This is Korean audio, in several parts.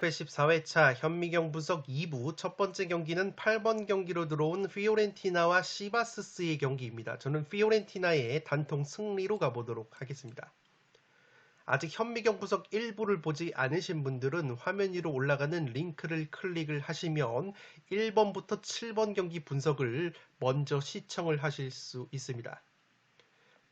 14회차 현미경 분석 2부 첫 번째 경기는 8번 경기로 들어온 피오렌티나와 시바스스의 경기입니다. 저는 피오렌티나의 단통 승리로 가보도록 하겠습니다. 아직 현미경 분석 1부를 보지 않으신 분들은 화면 위로 올라가는 링크를 클릭을 하시면 1번부터 7번 경기 분석을 먼저 시청을 하실 수 있습니다.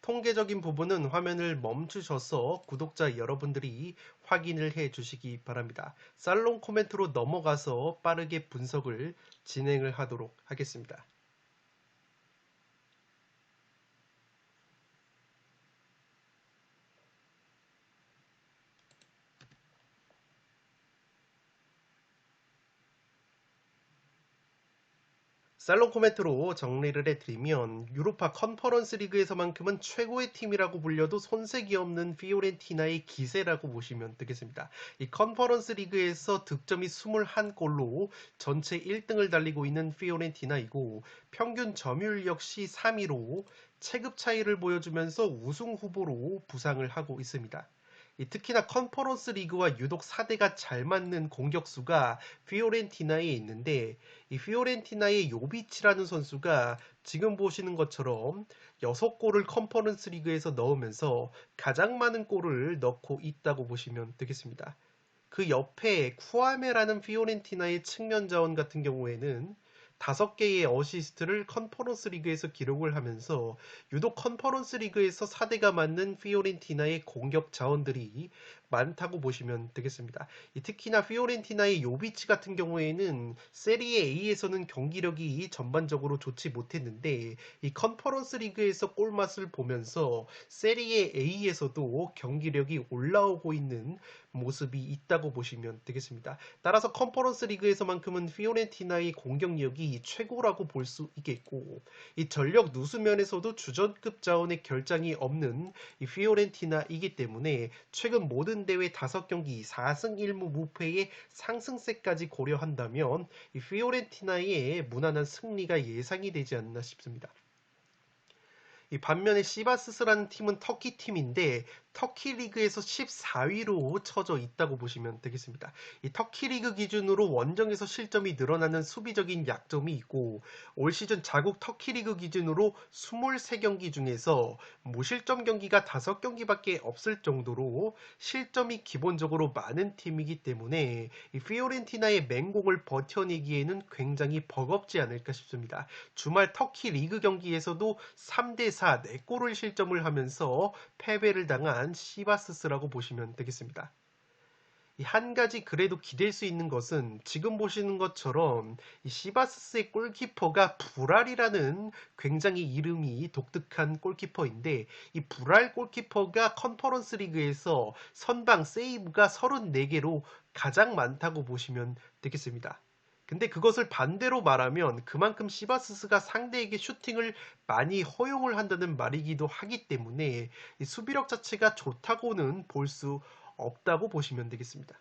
통계적인 부분은 화면을 멈추셔서 구독자 여러분들이 확인을 해 주시기 바랍니다. 살롱 코멘트로 넘어가서 빠르게 분석을 진행을 하도록 하겠습니다. 살롱 코멘트로 정리를 해드리면 유로파 컨퍼런스 리그에서만큼은 최고의 팀이라고 불려도 손색이 없는 피오렌티나의 기세라고 보시면 되겠습니다. 이 컨퍼런스 리그에서 득점이 21골로 전체 1등을 달리고 있는 피오렌티나이고 평균 점유율 역시 3위로 체급 차이를 보여주면서 우승 후보로 부상을 하고 있습니다. 특히나 컨퍼런스 리그와 유독 4대가 잘 맞는 공격수가 피오렌티나에 있는데 이 피오렌티나의 요비치라는 선수가 지금 보시는 것처럼 6골을 컨퍼런스 리그에서 넣으면서 가장 많은 골을 넣고 있다고 보시면 되겠습니다. 그 옆에 쿠아메라는 피오렌티나의 측면 자원 같은 경우에는 5개의 어시스트를 컨퍼런스 리그에서 기록을 하면서 유독 컨퍼런스 리그에서 4대가 맞는 피오렌티나의 공격 자원들이 많다고 보시면 되겠습니다. 특히나 피오렌티나의 요비치 같은 경우에는 세리에 A에서는 경기력이 전반적으로 좋지 못했는데 이 컨퍼런스 리그에서 골맛을 보면서 세리에 A에서도 경기력이 올라오고 있는 모습이 있다고 보시면 되겠습니다. 따라서 컨퍼런스 리그에서만큼은 피오렌티나의 공격력이 최고라고 볼 수 있겠고 이 전력 누수면에서도 주전급 자원의 결장이 없는 이 피오렌티나이기 때문에 최근 모든 대회 5경기 4승 1무 무패의 상승세까지 고려한다면 이 피오렌티나의 무난한 승리가 예상이 되지 않나 싶습니다. 이 반면에 시바스스라는 팀은 터키 팀인데 터키 리그에서 14위로 쳐져 있다고 보시면 되겠습니다. 이 터키 리그 기준으로 원정에서 실점이 늘어나는 수비적인 약점이 있고 올 시즌 자국 터키 리그 기준으로 23경기 중에서 무실점 경기가 5경기밖에 없을 정도로 실점이 기본적으로 많은 팀이기 때문에 이 피오렌티나의 맹공을 버텨내기에는 굉장히 버겁지 않을까 싶습니다. 주말 터키 리그 경기에서도 3대4 4골을 실점을 하면서 패배를 당한 시바스스라고 보시면 되겠습니다. 한 가지 그래도 기댈 수 있는 것은 지금 보시는 것처럼 이 시바스스의 골키퍼가 불알이라는 굉장히 이름이 독특한 골키퍼인데 이 불알 골키퍼가 컨퍼런스 리그에서 선방 세이브가 34개로 가장 많다고 보시면 되겠습니다. 근데 그것을 반대로 말하면 그만큼 시바스스가 상대에게 슈팅을 많이 허용을 한다는 말이기도 하기 때문에 이 수비력 자체가 좋다고는 볼 수 없다고 보시면 되겠습니다.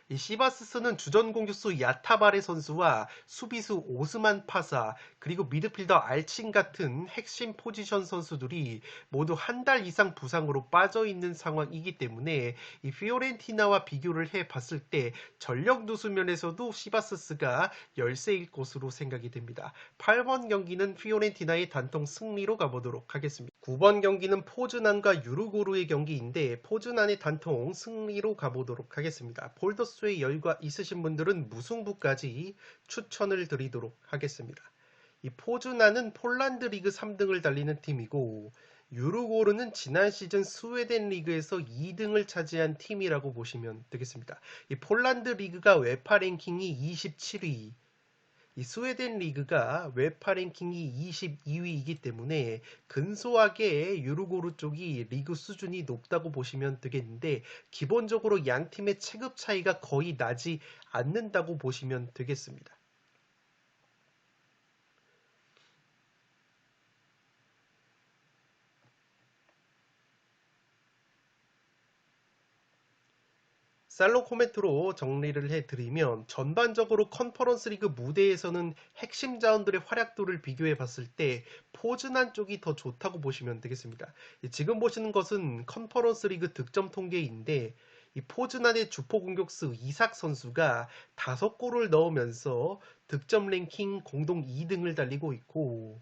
이 시바스스는 주전 공격수 야타바레 선수와 수비수 오스만 파사 그리고 미드필더 알친 같은 핵심 포지션 선수들이 모두 한 달 이상 부상으로 빠져 있는 상황이기 때문에 이 피오렌티나와 비교를 해봤을 때 전력 누수면에서도 시바스스가 열세일 것으로 생각이 됩니다. 8번 경기는 피오렌티나의 단통 승리로 가보도록 하겠습니다. 9번 경기는 포즈난과 유르고르의 경기인데 포즈난의 단통 승리로 가보도록 하겠습니다. 폴더스의 여유가 있으신 분들은 무승부까지 추천을 드리도록 하겠습니다. 이 포즈난은 폴란드 리그 3등을 달리는 팀이고 유르고르는 지난 시즌 스웨덴 리그에서 2등을 차지한 팀이라고 보시면 되겠습니다. 이 폴란드 리그가 웨파 랭킹이 27위, 이 스웨덴 리그가 웨파 랭킹이 22위이기 때문에 근소하게 유르고르 쪽이 리그 수준이 높다고 보시면 되겠는데 기본적으로 양 팀의 체급 차이가 거의 나지 않는다고 보시면 되겠습니다. 살롱 코멘트로 정리를 해드리면 전반적으로 컨퍼런스 리그 무대에서는 핵심 자원들의 활약도를 비교해 봤을 때 포즈난 쪽이 더 좋다고 보시면 되겠습니다. 지금 보시는 것은 컨퍼런스 리그 득점 통계인데 이 포즈난의 주포 공격수 이삭 선수가 5골을 넣으면서 득점 랭킹 공동 2등을 달리고 있고,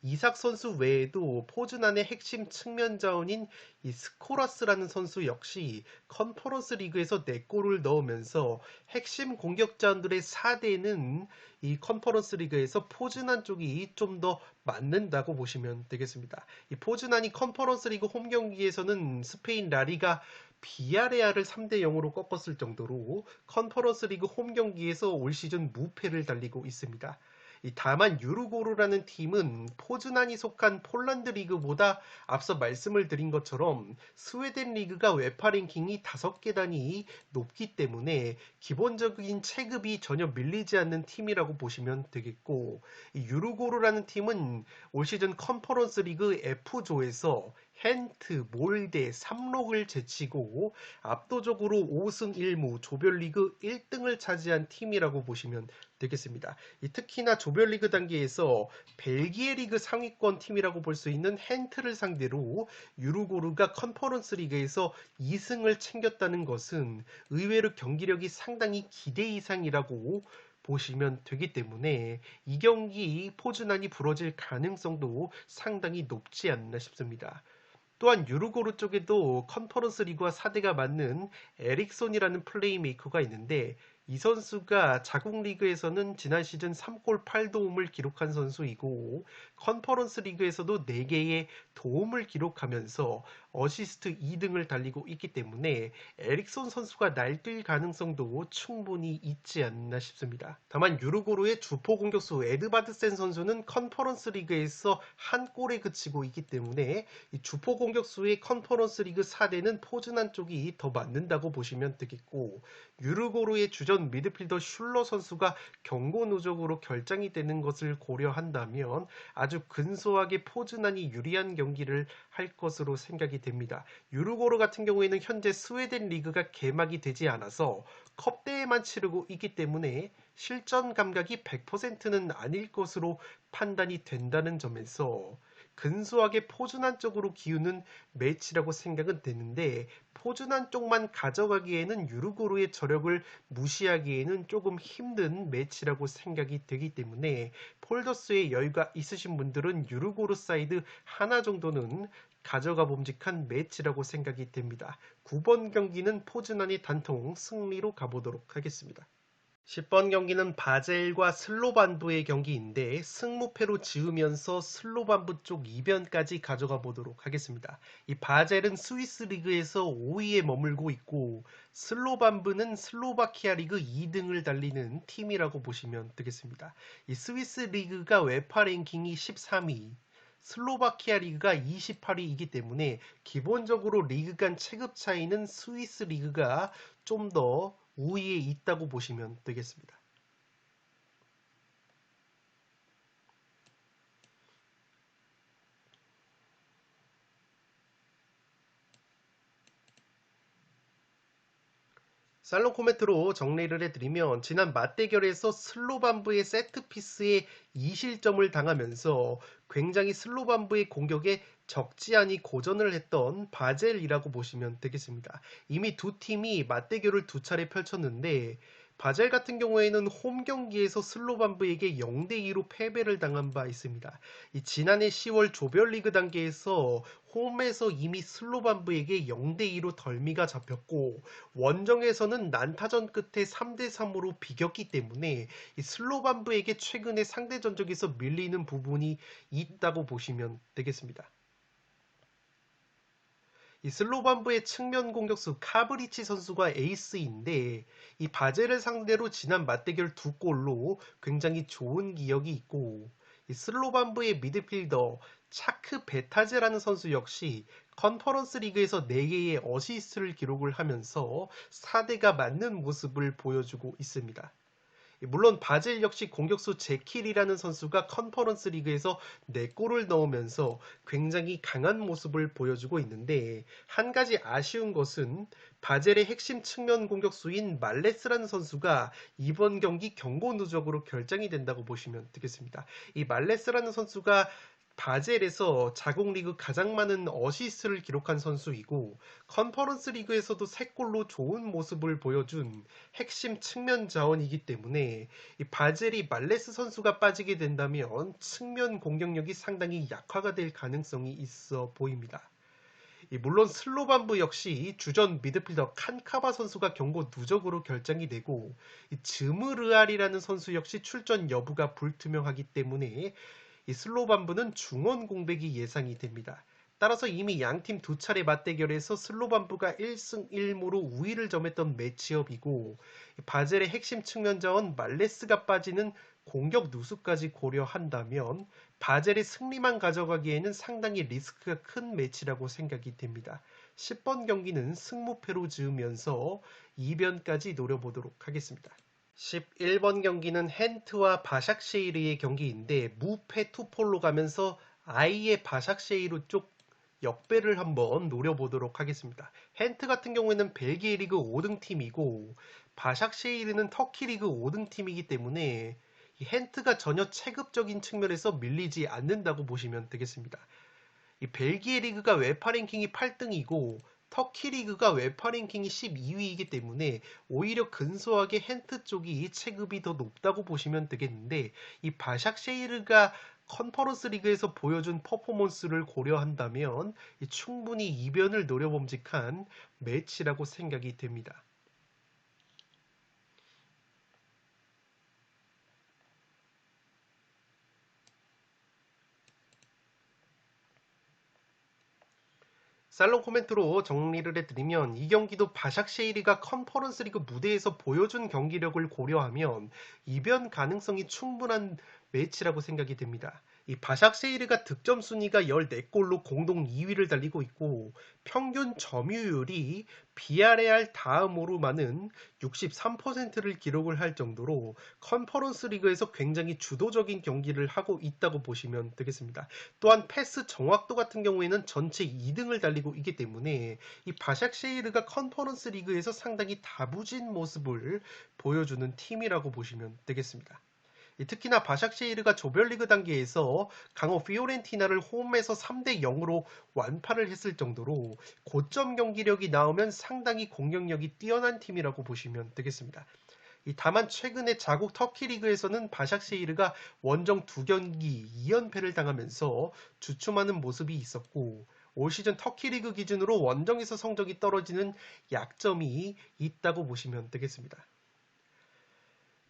이삭 선수 외에도 포즈난의 핵심 측면 자원인 이 스코라스라는 선수 역시 컨퍼런스 리그에서 4골을 넣으면서 핵심 공격 자원들의 4대는 이 컨퍼런스 리그에서 포즈난 쪽이 좀 더 맞는다고 보시면 되겠습니다. 이 포즈난이 컨퍼런스 리그 홈 경기에서는 스페인 라리가 비아레알을 3대 0으로 꺾었을 정도로 컨퍼런스 리그 홈 경기에서 올 시즌 무패를 달리고 있습니다. 다만 유르고르라는 팀은 포즈난이 속한 폴란드 리그보다 앞서 말씀을 드린 것처럼 스웨덴 리그가 웨파 랭킹이 5계단이 높기 때문에 기본적인 체급이 전혀 밀리지 않는 팀이라고 보시면 되겠고, 유르고르라는 팀은 올 시즌 컨퍼런스 리그 F조에서 헨트, 몰데, 삼록을 제치고 압도적으로 5승 1무 조별리그 1등을 차지한 팀이라고 보시면 되겠습니다. 특히나 조별리그 단계에서 벨기에 리그 상위권 팀이라고 볼 수 있는 헨트를 상대로 유르고르가 컨퍼런스 리그에서 2승을 챙겼다는 것은 의외로 경기력이 상당히 기대 이상이라고 보시면 되기 때문에 이 경기 포즈난이 부러질 가능성도 상당히 높지 않나 싶습니다. 또한 유르고르 쪽에도 컨퍼런스 리그와 4대가 맞는 에릭손이라는 플레이메이커가 있는데, 이 선수가 자국 리그에서는 지난 시즌 3골 8도움을 기록한 선수이고 컨퍼런스 리그에서도 4개의 도움을 기록하면서 어시스트 2등을 달리고 있기 때문에 에릭손 선수가 날뛸 가능성도 충분히 있지 않나 싶습니다. 다만 유르고르의 주포 공격수 에드바드센 선수는 컨퍼런스 리그에서 한 골에 그치고 있기 때문에 이 주포 공격수의 컨퍼런스 리그 4대는 포즈난 쪽이 더 맞는다고 보시면 되겠고, 유르고르의 주전 미드필더 슐러 선수가 경고 누적으로 결장이 되는 것을 고려한다면 아주 근소하게 포즈난이 유리한 경기를 할 것으로 생각이 됩니다. 유르고르 같은 경우에는 현재 스웨덴 리그가 개막이 되지 않아서 컵대회만 치르고 있기 때문에 실전 감각이 100%는 아닐 것으로 판단이 된다는 점에서 근소하게 포즈난 쪽으로 기우는 매치라고 생각은 되는데, 포즈난 쪽만 가져가기에는 유르고르의 저력을 무시하기에는 조금 힘든 매치라고 생각이 되기 때문에 폴더스에 여유가 있으신 분들은 유르고르 사이드 하나 정도는 가져가 봄직한 매치라고 생각이 됩니다. 9번 경기는 포즈난이 단통 승리로 가보도록 하겠습니다. 10번 경기는 바젤과 슬로반부의 경기인데 승무패로 지으면서 슬로반부 쪽 이변까지 가져가 보도록 하겠습니다. 이 바젤은 스위스 리그에서 5위에 머물고 있고 슬로반부는 슬로바키아 리그 2등을 달리는 팀이라고 보시면 되겠습니다. 이 스위스 리그가 웨파 랭킹이 13위, 슬로바키아 리그가 28위이기 때문에 기본적으로 리그 간 체급 차이는 스위스 리그가 좀 더 우위에 있다고 보시면 되겠습니다. 살롱 코멘트로 정리를 해드리면 지난 맞대결에서 슬로반부의 세트피스에 2실점을 당하면서 굉장히 슬로반부의 공격에 적지 않이 고전을 했던 바젤이라고 보시면 되겠습니다. 이미 두 팀이 맞대결을 2차례 펼쳤는데 바젤 같은 경우에는 홈 경기에서 슬로반부에게 0대2로 패배를 당한 바 있습니다. 지난해 10월 조별리그 단계에서 홈에서 이미 슬로반부에게 0대2로 덜미가 잡혔고 원정에서는 난타전 끝에 3대3으로 비겼기 때문에 슬로반부에게 최근에 상대 전적에서 밀리는 부분이 있다고 보시면 되겠습니다. 슬로반부의 측면 공격수 카브리치 선수가 에이스인데 이 바젤을 상대로 지난 맞대결 2골로 굉장히 좋은 기억이 있고, 슬로반부의 미드필더 차크 베타제라는 선수 역시 컨퍼런스 리그에서 4개의 어시스트를 기록을 하면서 4대가 맞는 모습을 보여주고 있습니다. 물론 바젤 역시 공격수 제킬이라는 선수가 컨퍼런스 리그에서 4골을 넣으면서 굉장히 강한 모습을 보여주고 있는데, 한 가지 아쉬운 것은 바젤의 핵심 측면 공격수인 말레스라는 선수가 이번 경기 경고 누적으로 결장이 된다고 보시면 되겠습니다. 이 말레스라는 선수가 바젤에서 자국 리그 가장 많은 어시스트를 기록한 선수이고 컨퍼런스 리그에서도 3골로 좋은 모습을 보여준 핵심 측면 자원이기 때문에 이 바젤이 말레스 선수가 빠지게 된다면 측면 공격력이 상당히 약화가 될 가능성이 있어 보입니다. 물론 슬로반부 역시 주전 미드필더 칸카바 선수가 경고 누적으로 결장이 되고 즈무르알이라는 선수 역시 출전 여부가 불투명하기 때문에 이 슬로반부는 중원 공백이 예상이 됩니다. 따라서 이미 양팀 두 차례 맞대결에서 슬로반부가 1승 1무로 우위를 점했던 매치업이고 바젤의 핵심 측면 자원 말레스가 빠지는 공격 누수까지 고려한다면 바젤의 승리만 가져가기에는 상당히 리스크가 큰 매치라고 생각이 됩니다. 10번 경기는 승무패로 지으면서 2변까지 노려보도록 하겠습니다. 11번 경기는 헨트와 바샥쉐이르의 경기인데 무패 투폴로 가면서 아예 바샥쉐이르 쪽 역배를 한번 노려보도록 하겠습니다. 헨트 같은 경우에는 벨기에 리그 5등 팀이고 바샥쉐이르는 터키 리그 5등 팀이기 때문에 이 헨트가 전혀 체급적인 측면에서 밀리지 않는다고 보시면 되겠습니다. 이 벨기에 리그가 웨파 랭킹이 8등이고 터키 리그가 웨파 랭킹이 12위이기 때문에 오히려 근소하게 헨트 쪽이 체급이 더 높다고 보시면 되겠는데 이 바샥쉐이르가 컨퍼런스 리그에서 보여준 퍼포먼스를 고려한다면 충분히 이변을 노려봄직한 매치라고 생각이 됩니다. 살롱 코멘트로 정리를 해드리면 이 경기도 바샥쉐이르가 컨퍼런스 리그 무대에서 보여준 경기력을 고려하면 이변 가능성이 충분한 매치라고 생각이 됩니다. 이 바샥쉐이르가 득점 순위가 14골로 공동 2위를 달리고 있고 평균 점유율이 비아레알 다음으로 많은 63%를 기록을 할 정도로 컨퍼런스 리그에서 굉장히 주도적인 경기를 하고 있다고 보시면 되겠습니다. 또한 패스 정확도 같은 경우에는 전체 2등을 달리고 있기 때문에 이 바샥쉐이르가 컨퍼런스 리그에서 상당히 다부진 모습을 보여주는 팀이라고 보시면 되겠습니다. 특히나 바샥쉐이르가 조별리그 단계에서 강호 피오렌티나를 홈에서 3대 0으로 완파를 했을 정도로 고점 경기력이 나오면 상당히 공격력이 뛰어난 팀이라고 보시면 되겠습니다. 다만 최근에 자국 터키 리그에서는 바샥쉐이르가 원정 2경기 2연패를 당하면서 주춤하는 모습이 있었고 올 시즌 터키 리그 기준으로 원정에서 성적이 떨어지는 약점이 있다고 보시면 되겠습니다.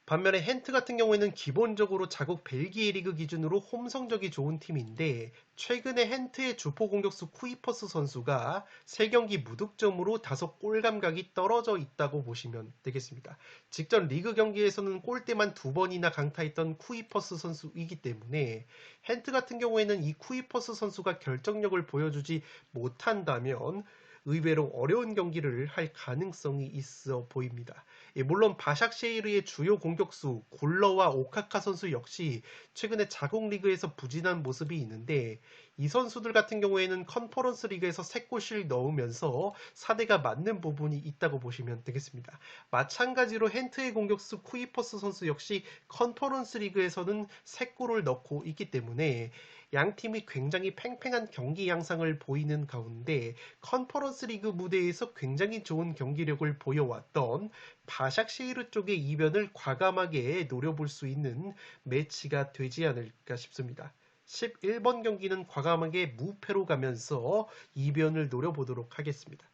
반면에 헨트 같은 경우에는 기본적으로 자국 벨기에 리그 기준으로 홈 성적이 좋은 팀인데 최근에 헨트의 주포 공격수 쿠이퍼스 선수가 3경기 무득점으로 다소 골 감각이 떨어져 있다고 보시면 되겠습니다. 직전 리그 경기에서는 골대만 2번이나 강타했던 쿠이퍼스 선수이기 때문에 헨트 같은 경우에는 이 쿠이퍼스 선수가 결정력을 보여주지 못한다면 의외로 어려운 경기를 할 가능성이 있어 보입니다. 물론 바샥쉐이르의 주요 공격수 굴러와 오카카 선수 역시 최근에 자국 리그에서 부진한 모습이 있는데 이 선수들 같은 경우에는 컨퍼런스 리그에서 3골씩 넣으면서 4대가 맞는 부분이 있다고 보시면 되겠습니다. 마찬가지로 헨트의 공격수 쿠이퍼스 선수 역시 컨퍼런스 리그에서는 3골을 넣고 있기 때문에 양 팀이 굉장히 팽팽한 경기 양상을 보이는 가운데 컨퍼런스 리그 무대에서 굉장히 좋은 경기력을 보여왔던 바샥쉐이르 쪽의 이변을 과감하게 노려볼 수 있는 매치가 되지 않을까 싶습니다. 11번 경기는 과감하게 무패로 가면서 이변을 노려보도록 하겠습니다.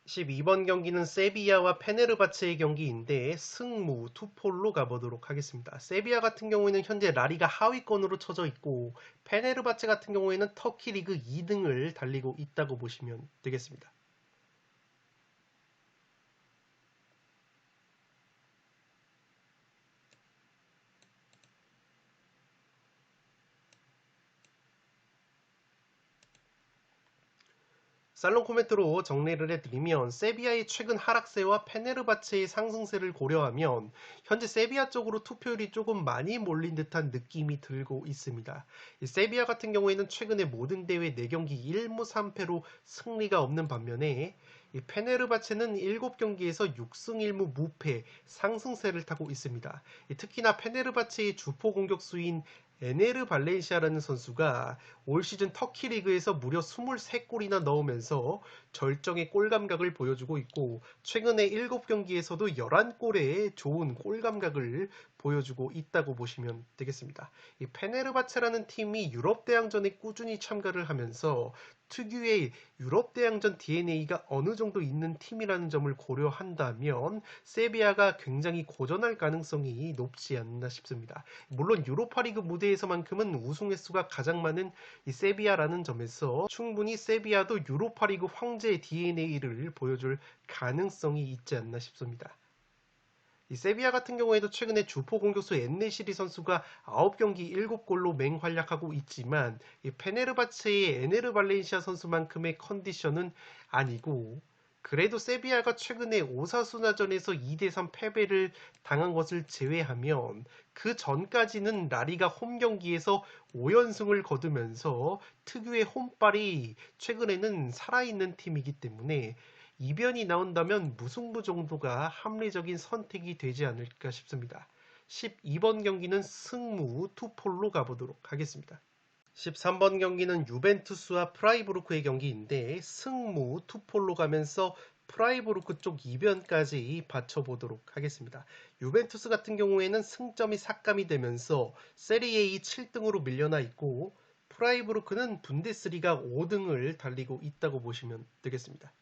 12번 경기는 세비야와 페네르바체의 경기인데 승무 투폴로 가보도록 하겠습니다. 세비야 같은 경우에는 현재 라리가 하위권으로 쳐져 있고 페네르바체 같은 경우에는 터키 리그 2등을 달리고 있다고 보시면 되겠습니다. 살롱 코멘트로 정리를 해드리면 세비야의 최근 하락세와 페네르바체의 상승세를 고려하면 현재 세비야 쪽으로 투표율이 조금 많이 몰린 듯한 느낌이 들고 있습니다. 세비야 같은 경우에는 최근에 모든 대회 4경기 1무 3패로 승리가 없는 반면에 페네르바체는 7경기에서 6승 1무 무패 상승세를 타고 있습니다. 특히나 페네르바체의 주포 공격수인 에네르 발렌시아라는 선수가 올 시즌 터키 리그에서 무려 23골이나 넣으면서 절정의 골 감각을 보여주고 있고 최근에 7경기에서도 11골의 좋은 골 감각을 보여주고 있다고 보시면 되겠습니다. 이 페네르바체라는 팀이 유럽 대항전에 꾸준히 참가를 하면서 특유의 유럽 대항전 DNA가 어느 정도 있는 팀이라는 점을 고려한다면 세비야가 굉장히 고전할 가능성이 높지 않나 싶습니다. 물론 유로파리그 무대에서만큼은 우승 횟수가 가장 많은 이 세비야라는 점에서 충분히 세비야도 유로파리그 황제의 DNA를 보여줄 가능성이 있지 않나 싶습니다. 이 세비야 같은 경우에도 최근에 주포 공격수 엔네시리 선수가 9경기 7골로 맹활약하고 있지만 이 페네르바체의 에네르 발렌시아 선수만큼의 컨디션은 아니고 그래도 세비야가 최근에 오사수나전에서 2대3 패배를 당한 것을 제외하면 그 전까지는 라리가 홈 경기에서 5연승을 거두면서 특유의 홈발이 최근에는 살아있는 팀이기 때문에 이변이 나온다면 무승부 정도가 합리적인 선택이 되지 않을까 싶습니다. 12번 경기는 승무 투폴로 가보도록 하겠습니다. 13번 경기는 유벤투스와 프라이부르크의 경기인데 승무 투폴로 가면서 프라이부르크 쪽 이변까지 받쳐보도록 하겠습니다. 유벤투스 같은 경우에는 승점이 삭감이 되면서 세리에 7등으로 밀려나 있고 프라이부르크는 분데스리가 5등을 달리고 있다고 보시면 되겠습니다.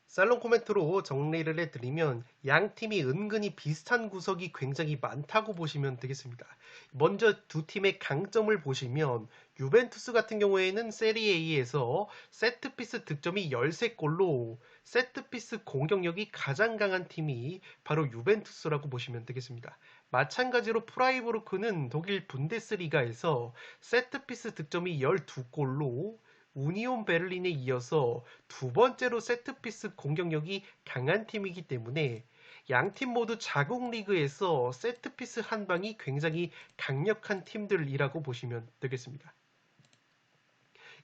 살롱 코멘트로 정리를 해드리면 양 팀이 은근히 비슷한 구석이 굉장히 많다고 보시면 되겠습니다. 먼저 두 팀의 강점을 보시면 유벤투스 같은 경우에는 세리에에서 세트피스 득점이 13골로 세트피스 공격력이 가장 강한 팀이 바로 유벤투스라고 보시면 되겠습니다. 마찬가지로 프라이부르크는 독일 분데스리가에서 세트피스 득점이 12골로 우니온 베를린에 이어서 두 번째로 세트피스 공격력이 강한 팀이기 때문에 양 팀 모두 자국 리그에서 세트피스 한 방이 굉장히 강력한 팀들이라고 보시면 되겠습니다.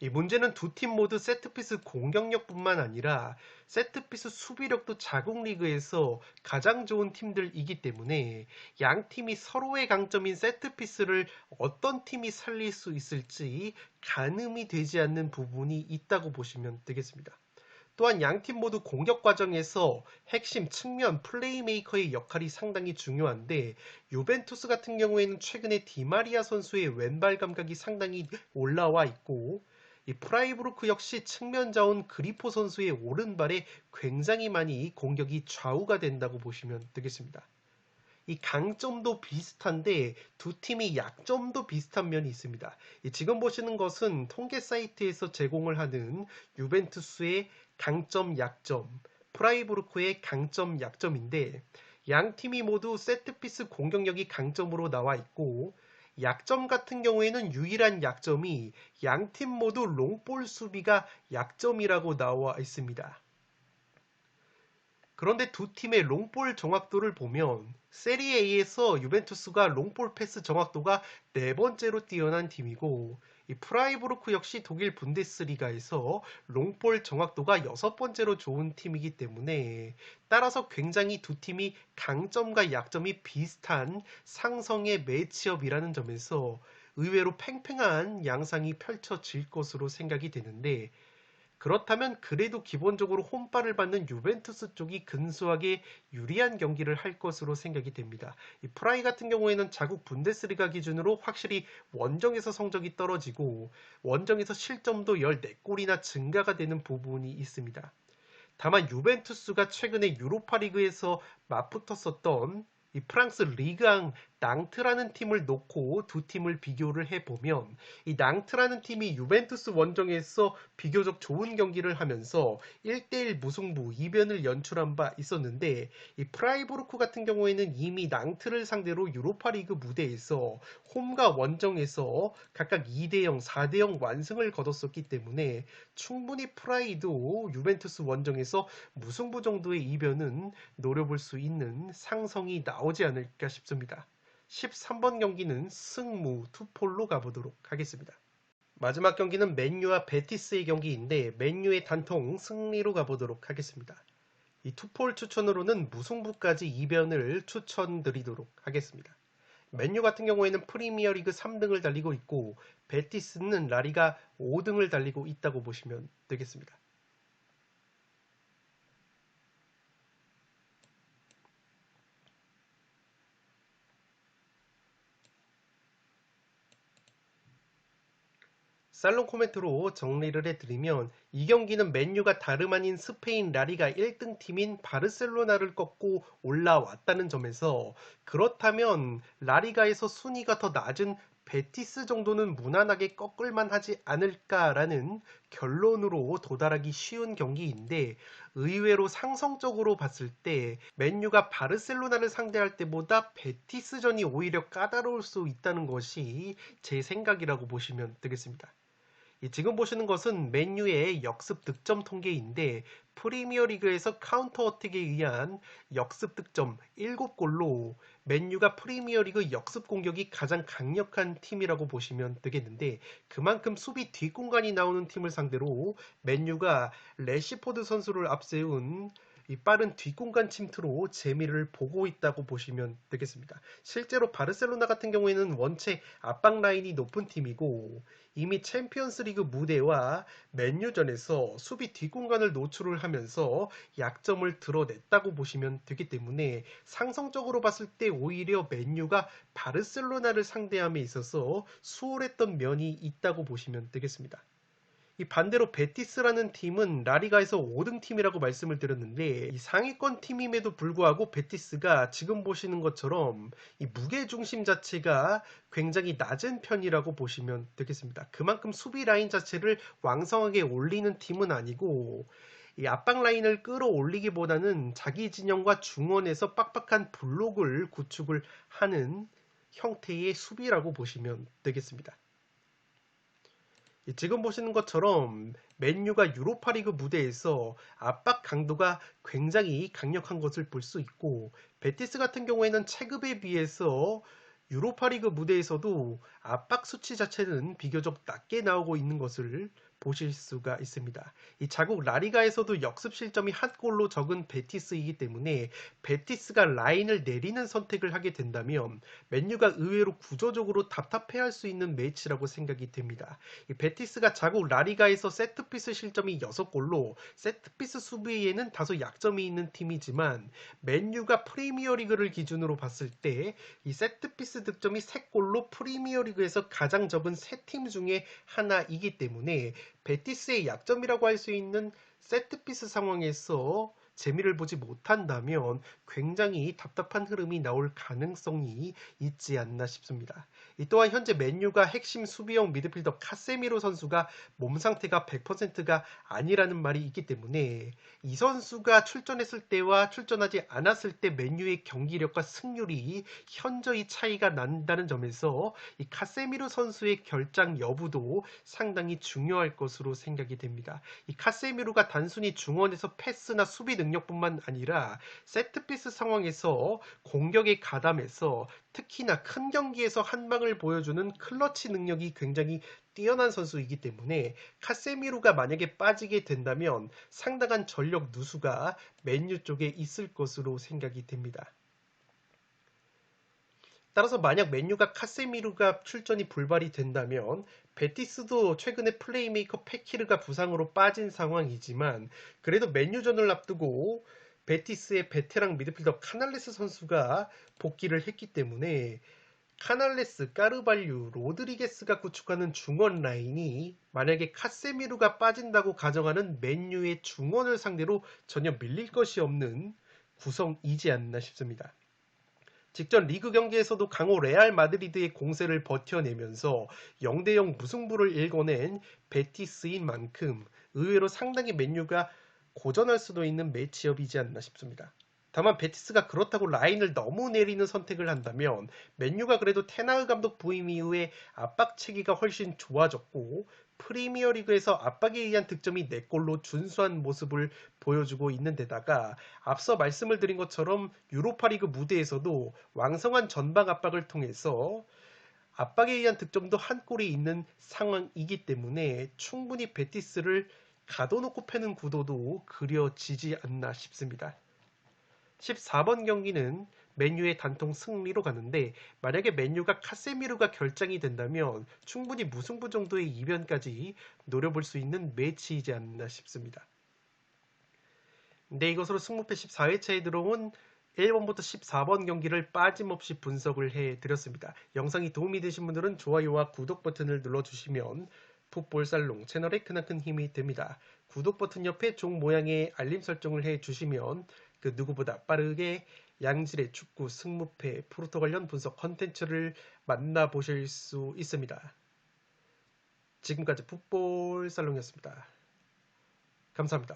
이 문제는 두 팀 모두 세트피스 공격력뿐만 아니라 세트피스 수비력도 자국 리그에서 가장 좋은 팀들이기 때문에 양 팀이 서로의 강점인 세트피스를 어떤 팀이 살릴 수 있을지 가늠이 되지 않는 부분이 있다고 보시면 되겠습니다. 또한 양 팀 모두 공격 과정에서 핵심 측면 플레이메이커의 역할이 상당히 중요한데 유벤투스 같은 경우에는 최근에 디마리아 선수의 왼발 감각이 상당히 올라와 있고 이 프라이부르크 역시 측면 자원 그리포 선수의 오른발에 굉장히 많이 공격이 좌우가 된다고 보시면 되겠습니다. 이 강점도 비슷한데 두 팀이 약점도 비슷한 면이 있습니다. 지금 보시는 것은 통계 사이트에서 제공을 하는 유벤투스의 강점, 약점, 프라이부르크의 강점, 약점인데 양 팀이 모두 세트피스 공격력이 강점으로 나와 있고 약점 같은 경우에는 유일한 약점이 양 팀 모두 롱볼 수비가 약점이라고 나와 있습니다. 그런데 두 팀의 롱볼 정확도를 보면 세리에에서 유벤투스가 롱볼 패스 정확도가 네 번째로 뛰어난 팀이고 이 프라이부르크 역시 독일 분데스리가에서 롱볼 정확도가 여섯 번째로 좋은 팀이기 때문에 따라서 굉장히 두 팀이 강점과 약점이 비슷한 상성의 매치업이라는 점에서 의외로 팽팽한 양상이 펼쳐질 것으로 생각이 되는데 그렇다면 그래도 기본적으로 홈발을 받는 유벤투스 쪽이 근소하게 유리한 경기를 할 것으로 생각이 됩니다. 이 프라이 같은 경우에는 자국 분데스리가 기준으로 확실히 원정에서 성적이 떨어지고 원정에서 실점도 14골이나 증가가 되는 부분이 있습니다. 다만 유벤투스가 최근에 유로파리그에서 맞붙었었던 이 프랑스 리그앙 낭트라는 팀을 놓고 두 팀을 비교를 해보면 이 낭트라는 팀이 유벤투스 원정에서 비교적 좋은 경기를 하면서 1대1 무승부 이변을 연출한 바 있었는데 이 프라이부르크 같은 경우에는 이미 낭트를 상대로 유로파리그 무대에서 홈과 원정에서 각각 2대0, 4대0 완승을 거뒀었기 때문에 충분히 프라이도 유벤투스 원정에서 무승부 정도의 이변은 노려볼 수 있는 상성이 나오지 않을까 싶습니다. 13번 경기는 승무 투폴로 가보도록 하겠습니다. 마지막 경기는 맨유와 베티스의 경기인데 맨유의 단통 승리로 가보도록 하겠습니다. 이 투폴 추천으로는 무승부까지 이변을 추천드리도록 하겠습니다. 맨유 같은 경우에는 프리미어리그 3등을 달리고 있고 베티스는 라리가 5등을 달리고 있다고 보시면 되겠습니다. 살롱 코멘트로 정리를 해드리면 이 경기는 맨유가 다름 아닌 스페인 라리가 1등 팀인 바르셀로나를 꺾고 올라왔다는 점에서 그렇다면 라리가에서 순위가 더 낮은 베티스 정도는 무난하게 꺾을만 하지 않을까라는 결론으로 도달하기 쉬운 경기인데 의외로 상성적으로 봤을 때 맨유가 바르셀로나를 상대할 때보다 베티스전이 오히려 까다로울 수 있다는 것이 제 생각이라고 보시면 되겠습니다. 지금 보시는 것은 맨유의 역습 득점 통계인데 프리미어리그에서 카운터 어택에 의한 역습 득점 7골로 맨유가 프리미어리그 역습 공격이 가장 강력한 팀이라고 보시면 되겠는데 그만큼 수비 뒷공간이 나오는 팀을 상대로 맨유가 래시포드 선수를 앞세운 이 빠른 뒷공간 침투로 재미를 보고 있다고 보시면 되겠습니다. 실제로 바르셀로나 같은 경우에는 원체 압박 라인이 높은 팀이고 이미 챔피언스리그 무대와 맨유전에서 수비 뒷공간을 노출을 하면서 약점을 드러냈다고 보시면 되기 때문에 상성적으로 봤을 때 오히려 맨유가 바르셀로나를 상대함에 있어서 수월했던 면이 있다고 보시면 되겠습니다. 이 반대로 베티스라는 팀은 라리가에서 5등 팀이라고 말씀을 드렸는데 이 상위권 팀임에도 불구하고 베티스가 지금 보시는 것처럼 이 무게 중심 자체가 굉장히 낮은 편이라고 보시면 되겠습니다. 그만큼 수비 라인 자체를 왕성하게 올리는 팀은 아니고 이 압박 라인을 끌어올리기보다는 자기 진영과 중원에서 빡빡한 블록을 구축을 하는 형태의 수비라고 보시면 되겠습니다. 지금 보시는 것처럼 맨유가 유로파리그 무대에서 압박 강도가 굉장히 강력한 것을 볼 수 있고 베티스 같은 경우에는 체급에 비해서 유로파리그 무대에서도 압박 수치 자체는 비교적 낮게 나오고 있는 것을 보실 수가 있습니다. 이 자국 라리가에서도 역습 실점이 한 골로 적은 베티스이기 때문에 베티스가 라인을 내리는 선택을 하게 된다면 맨유가 의외로 구조적으로 답답해할 수 있는 매치라고 생각이 됩니다. 이 베티스가 자국 라리가에서 세트피스 실점이 6골로 세트피스 수비에는 다소 약점이 있는 팀이지만 맨유가 프리미어리그를 기준으로 봤을 때 이 세트피스 득점이 3골로 프리미어리그에서 가장 적은 3팀 중에 하나이기 때문에 베티스의 약점이라고 할 수 있는 세트피스 상황에서 재미를 보지 못한다면 굉장히 답답한 흐름이 나올 가능성이 있지 않나 싶습니다. 이 또한 현재 맨유가 핵심 수비형 미드필더 카세미로 선수가 몸 상태가 100%가 아니라는 말이 있기 때문에 이 선수가 출전했을 때와 출전하지 않았을 때 맨유의 경기력과 승률이 현저히 차이가 난다는 점에서 이 카세미로 선수의 결장 여부도 상당히 중요할 것으로 생각이 됩니다. 이 카세미로가 단순히 중원에서 패스나 수비 능력뿐만 아니라 세트피스 상황에서 공격에 가담해서 특히나 큰 경기에서 한 방을 보여주는 클러치 능력이 굉장히 뛰어난 선수이기 때문에 카세미로가 만약에 빠지게 된다면 상당한 전력 누수가 맨유 쪽에 있을 것으로 생각이 됩니다. 따라서 만약 맨유가 카세미루가 출전이 불발이 된다면 베티스도 최근에 플레이메이커 페키르가 부상으로 빠진 상황이지만 그래도 맨유전을 앞두고 베티스의 베테랑 미드필더 카날레스 선수가 복귀를 했기 때문에 카날레스, 까르발류, 로드리게스가 구축하는 중원 라인이 만약에 카세미루가 빠진다고 가정하는 맨유의 중원을 상대로 전혀 밀릴 것이 없는 구성이지 않나 싶습니다. 직전 리그 경기에서도 강호 레알 마드리드의 공세를 버텨내면서 0대0 무승부를 일궈낸 베티스인 만큼 의외로 상당히 맨유가 고전할 수도 있는 매치업이지 않나 싶습니다. 다만 베티스가 그렇다고 라인을 너무 내리는 선택을 한다면 맨유가 그래도 테나흐 감독 부임 이후에 압박 체계가 훨씬 좋아졌고 프리미어리그에서 압박에 의한 득점이 4골로 준수한 모습을 보여주고 있는 데다가 앞서 말씀을 드린 것처럼 유로파리그 무대에서도 왕성한 전방 압박을 통해서 압박에 의한 득점도 한 골이 있는 상황이기 때문에 충분히 베티스를 가둬놓고 패는 구도도 그려지지 않나 싶습니다. 14번 경기는 맨유의 단통 승리로 가는데 만약에 맨유가 카세미르가 결장이 된다면 충분히 무승부 정도의 이변까지 노려볼 수 있는 매치이지 않나 싶습니다. 네, 이것으로 승무패 14회차에 들어온 1번부터 14번 경기를 빠짐없이 분석을 해드렸습니다. 영상이 도움이 되신 분들은 좋아요와 구독 버튼을 눌러주시면 풋볼살롱 채널에 크나큰 힘이 됩니다. 구독 버튼 옆에 종 모양의 알림 설정을 해주시면 그 누구보다 빠르게 양질의 축구 승무패 프로토 관련 분석 컨텐츠를 만나보실 수 있습니다. 지금까지 풋볼살롱이었습니다. 감사합니다.